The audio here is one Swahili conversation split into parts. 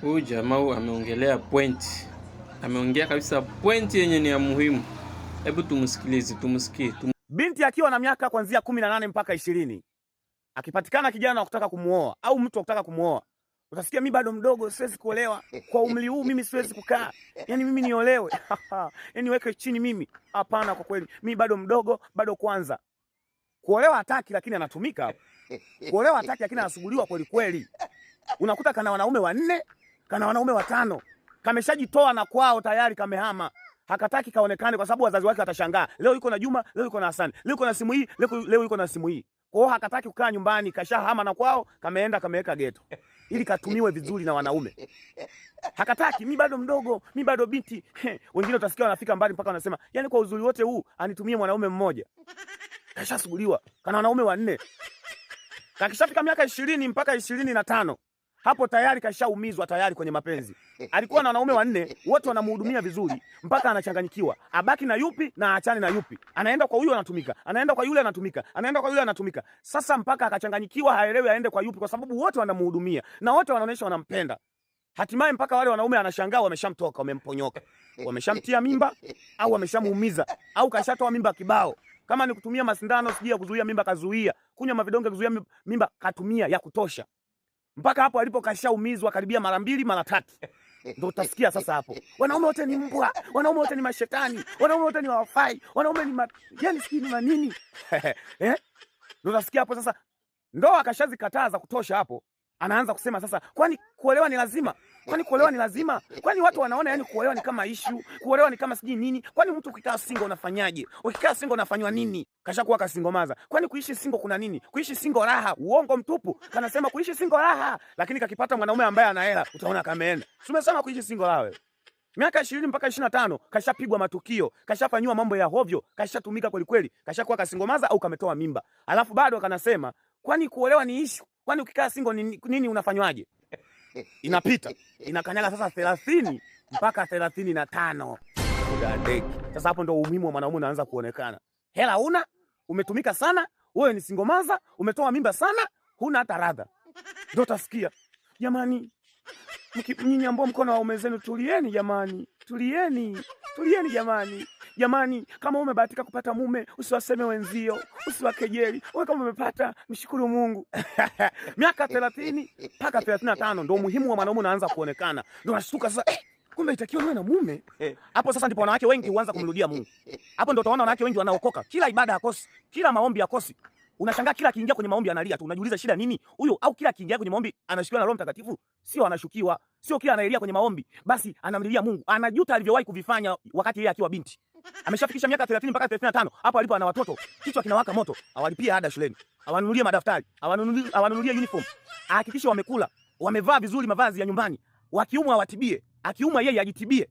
Huyu jamaa ameongelea point, ameongea kabisa point yenye ni ya muhimu. Hebu tumsikilize, tumsikie. Binti akiwa na miaka kuanzia 18 mpaka 20, akipatikana kijana wa kutaka kumuoa au mtu wa kutaka kumuoa, utasikia mimi bado mdogo, siwezi kuolewa kwa umri huu, mimi siwezi kukaa, yani mimi niolewe yani weke chini mimi. Hapana, kwa kweli mimi bado mdogo, bado kwanza. Kuolewa hataki, lakini anatumika. Kuolewa hataki, lakini anasuguliwa kweli kweli. Unakuta kana wanaume 4, kana wanaume 5, kameshajitoa na kwao tayari, kamehama. Hakataki kaonekane kwa sababu wazazi wake watashangaa. Leo yuko na Juma, leo yuko na Hassan, leo yuko na simu hii, leo yuko na simu hii. Kwa hiyo hakataki kukaa nyumbani, kashahama na kwao, kameenda kameweka geto ili katumiwe vizuri na wanaume. Hakataki, mimi bado mdogo, mimi bado binti. Wengine utasikia wanafika mbali mpaka wanasema, yani kwa uzuri wote huu anitumie mwanaume mmoja. Kashasuguliwa, kana wanaume 4. Kakishafika miaka 20 mpaka 25, hapo tayari kashaumizwa tayari kwenye mapenzi. Alikuwa na wanaume 4, wote wanamhudumia vizuri mpaka anachanganyikiwa. Abaki na yupi na aachane na yupi. Anaenda kwa huyu anatumika, anaenda kwa yule anatumika, anaenda kwa yule anatumika. Sasa mpaka akachanganyikiwa, haelewi aende kwa yupi kwa sababu wote wanamhudumia na wote wanaonyesha wanampenda. Hatimaye mpaka wale wanaume anashangaa wameshamtoka, wamemponyoka. Wameshamtia mimba au wameshamuumiza au kashatoa mimba kibao. Kama ni kutumia masindano sijui ya kuzuia mimba kazuia, kunywa mavidonge kuzuia mimba katumia ya kutosha. Mpaka hapo alipo kashaumizwa karibia mara 2 mara 3. Ndio utasikia sasa hapo, wanaume wote ni mbwa, wanaume wote ni mashetani, wanaume wote ni wafai, wanaume ni yani sijui ni nini Ndio utasikia hapo sasa. Ndoa akashazikataa za kutosha hapo, anaanza kusema sasa, kwani kuolewa ni lazima? Kwani kuolewa ni lazima? Kwani watu wanaona yani kuolewa ni kama issue, kuolewa ni kama sijui nini? Kwani mtu ukikaa single unafanyaje? Ukikaa single unafanywa nini? Kashakuwa kasingomaza. Kwani kuishi single kuna nini? Kuishi single raha, uongo mtupu. Kanasema kuishi single raha, lakini kakipata mwanaume ambaye ana hela, utaona kameenda. Tumesema kuishi single raha wewe. Miaka 20 mpaka 25 kashapigwa matukio, kashafanywa mambo ya hovyo, kashatumika kweli kweli, kashakuwa kasingomaza au kametoa mimba. Alafu bado kanasema, kwani kuolewa ni issue? Kwani ukikaa single nini unafanywaje? Inapita, inakanyaga sasa 30 mpaka 35. Udadeki. Sasa hapo ndo umuhimu wa mwanaume unaanza kuonekana. Hela una, umetumika sana, wewe ni singomaza, umetoa mimba sana, huna hata radha. Ndio utasikia, jamani, nyinyi ambao mko na waume zenu tulieni jamani. Tulieni jamani. Jamani, kama umebahatika kupata mume, usiwaseme wenzio, usiwakejeli. Wewe kama umepata, mshukuru Mungu. Miaka 30 mpaka 35 ndio muhimu wa mwanaume unaanza kuonekana. Ndio unashtuka sasa, kumbe itakiwa niwe na mume. Hapo sasa ndipo wanawake wengi huanza kumrudia Mungu. Hapo ndio utaona wanawake wengi wanaokoka. Kila ibada hakosi, kila maombi hakosi. Unashangaa kila akiingia kwenye maombi analia tu. Unajiuliza shida nini? Huyo au kila akiingia kwenye maombi anashukiwa na Roho Mtakatifu? Sio anashukiwa. Sio kila anaelia kwenye maombi basi anamlilia Mungu. Anajuta alivyowahi kuvifanya wakati yeye akiwa binti. Ameshafikisha miaka 30 mpaka 35. Hapo alipo ana watoto, kichwa kinawaka moto. Awalipia ada shuleni, awanunulie madaftari, awanunulie uniform. Ahakikishe wamekula, wamevaa vizuri mavazi ya nyumbani. Wakiumwa awatibie, akiumwa yeye ajitibie.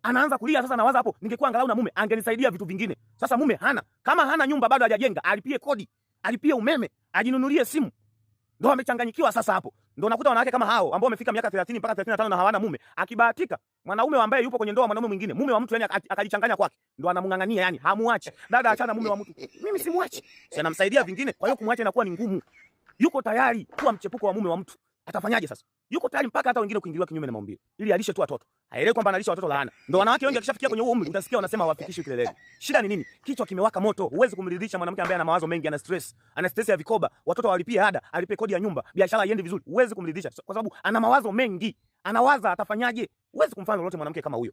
Anaanza kulia sasa, nawaza hapo, ningekuwa angalau na mume angenisaidia vitu vingine. Sasa mume hana. Kama hana nyumba bado hajajenga, alipie kodi, alipie umeme, ajinunulie simu. Ndio amechanganyikiwa sasa hapo. Ndio nakuta wanawake kama hao ambao wamefika miaka 30 mpaka 35 na hawana mume. Akibahatika mwanaume ambaye yupo kwenye ndoa mwanaume mwingine, mume wa mtu yani akajichanganya kwake, ndio anamngangania yani, hamuachi. Dada achana mume wa mtu. Mimi simuachi. Si anamsaidia vingine, kwa hiyo kumwacha inakuwa ni ngumu. Yuko tayari kuwa mchepuko wa mume wa mtu. Atafanyaje sasa? Yuko tayari mpaka hata wengine kuingiliwa kinyume na maumbile ili alishe tu watoto. Haelewi kwamba analisha watoto laana. Ndio wanawake wengi akishafikia kwenye huo umri utasikia wanasema hawafikishi kileleni. Shida ni nini? Kichwa kimewaka moto. Huwezi kumridhisha mwanamke ambaye ana mawazo mengi, ana stress. Ana stress ya vikoba, watoto walipie ada, alipe kodi ya nyumba, biashara iende vizuri. Huwezi kumridhisha kwa sababu ana mawazo mengi. Anawaza atafanyaje? Huwezi kumfanya lolote mwanamke kama huyo.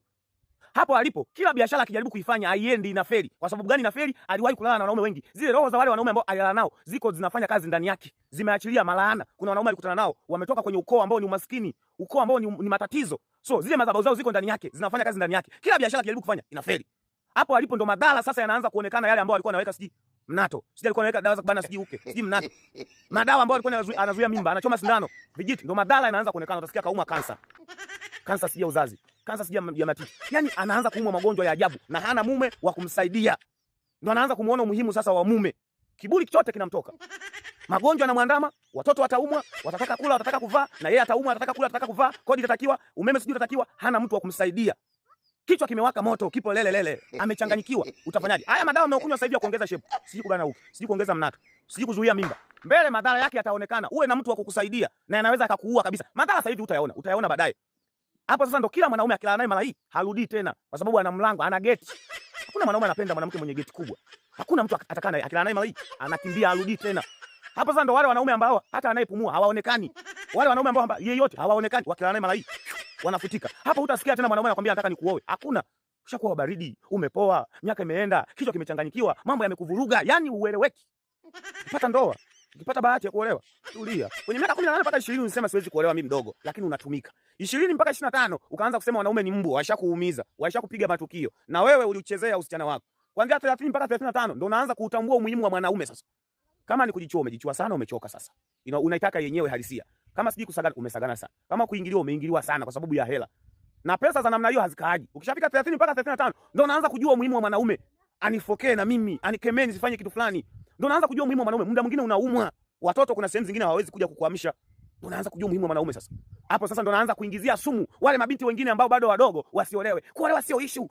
Hapo alipo kila biashara akijaribu kuifanya haiendi, inafeli. Kwa sababu gani inafeli? Aliwahi kulala na wanaume wengi. Zile roho za wale wanaume ambao alilala nao ziko zinafanya kazi ndani yake. Zimeachilia malaana. Kuna wanaume alikutana nao wametoka kwenye ukoo ambao ni umaskini, ukoo ambao ni matatizo. So zile madhabahu zao ziko ndani yake, zinafanya kazi ndani yake. Kila biashara akijaribu kufanya inafeli. Hapo alipo ndo madhara sasa yanaanza kuonekana, yale ambao alikuwa anaweka sijui mnato. Sijui alikuwa anaweka dawa za kubana sijui uke, sijui mnato. Madawa ambao alikuwa anazuia mimba, anachoma sindano, vijiti, ndo madhara yanaanza kuonekana. Utasikia kauma kansa. Kansa sijui uzazi. Kansa sijui ya matiti. Yaani anaanza kuumwa magonjwa ya ajabu na hana mume wa kumsaidia. Ndio anaanza kumuona umuhimu sasa wa mume. Kiburi chote kinamtoka. Magonjwa yanamwandama, watoto wataumwa, watataka kula, watataka kuvaa, na yeye ataumwa, atataka kula, atataka kuvaa, kodi itatakiwa, umeme sijui utatakiwa, hana mtu wa kumsaidia. Kichwa kimewaka moto, kipo lele, amechanganyikiwa. Utafanyaje? Haya madawa unayokunywa sasa hivi ya kuongeza shape, sijui kubana huko, sijui kuongeza mnato, sijui kuzuia mimba. Mbele madhara yake yataonekana. Uwe na mtu wa kukusaidia na anaweza akakuua kabisa. Madhara sasa hivi utayaona baadaye. Hapo sasa ndo kila mwanaume akilala naye mara hii harudi tena, kwa sababu ana mlango, ana geti. Hakuna mwanaume anapenda mwanamke mwenye geti kubwa. Hakuna mtu atakaa naye akilala naye mara hii anakimbia harudi tena. Hapo sasa ndo wale wanaume ambao hata anayepumua hawaonekani. Wale wanaume ambao yeyote hawaonekani wakilala naye mara hii wanafutika. Hapo hutasikia tena mwanaume anakuambia nataka nikuoe. Hakuna. Ushakuwa baridi, umepoa, miaka imeenda, kichwa kimechanganyikiwa, mambo yamekuvuruga, yani ueleweki. Ukipata ndoa, ukipata bahati ya kuolewa, tulia. Kwenye miaka 18 mpaka 20 unasema siwezi kuolewa mimi mdogo, lakini unatumika. 20 mpaka 25 ukaanza kusema wanaume ni mbwa, washakuumiza, washakupiga matukio. Na wewe ulichezea usichana wako. Kuanzia 30 mpaka 35 ndio unaanza kuutambua umuhimu wa mwanaume sasa. Kama ni kujichua, umejichua sana, umechoka sasa. Unaitaka yenyewe halisia. Kama siji kusagana, umesagana sana. Kama kuingiliwa, umeingiliwa sana kwa sababu ya hela. Na pesa za namna hiyo hazikaaji. Ukishafika 30 mpaka 35 ndio unaanza kujua umuhimu wa mwanaume. Anifokee na mimi, anikemeni sifanye kitu fulani. Ndio unaanza kujua umuhimu wa mwanaume. Muda mwingine unaumwa. Watoto kuna sehemu zingine hawawezi kuja kukuhamisha. Ndio unaanza kujua umuhimu wa mwanaume sasa. Hapo sasa ndio unaanza kuingizia sumu wale mabinti wengine ambao bado wadogo wasiolewe. Kuolewa sio issue.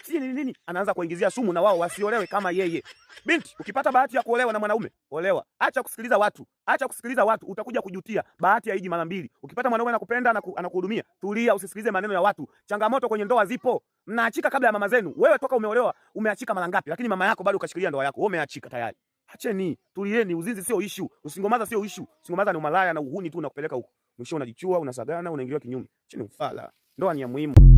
Si nini. Anaanza kuingizia sumu na wao wasiolewe kama yeye. Binti, ukipata bahati ya kuolewa na mwanaume, olewa. Acha kusikiliza watu. Acha kusikiliza watu, utakuja kujutia. Bahati haiji mara mbili. Ukipata mwanaume anakupenda, anakuhudumia, tulia, usisikilize maneno ya watu. Changamoto kwenye ndoa zipo. Mnaachika kabla ya mama zenu. Wewe toka umeolewa, umeachika mara ngapi? Lakini mama yako bado ukashikilia ndoa yako. Wewe umeachika tayari. Acheni, tulieni, uzinzi sio issue. Usingomaza sio issue. Usingomaza ni umalaya na uhuni tu unakupeleka huko. Mwisho unajichua, unasagana, unaingiliwa kinyume. Chini ufala. Ndoa ni ya muhimu.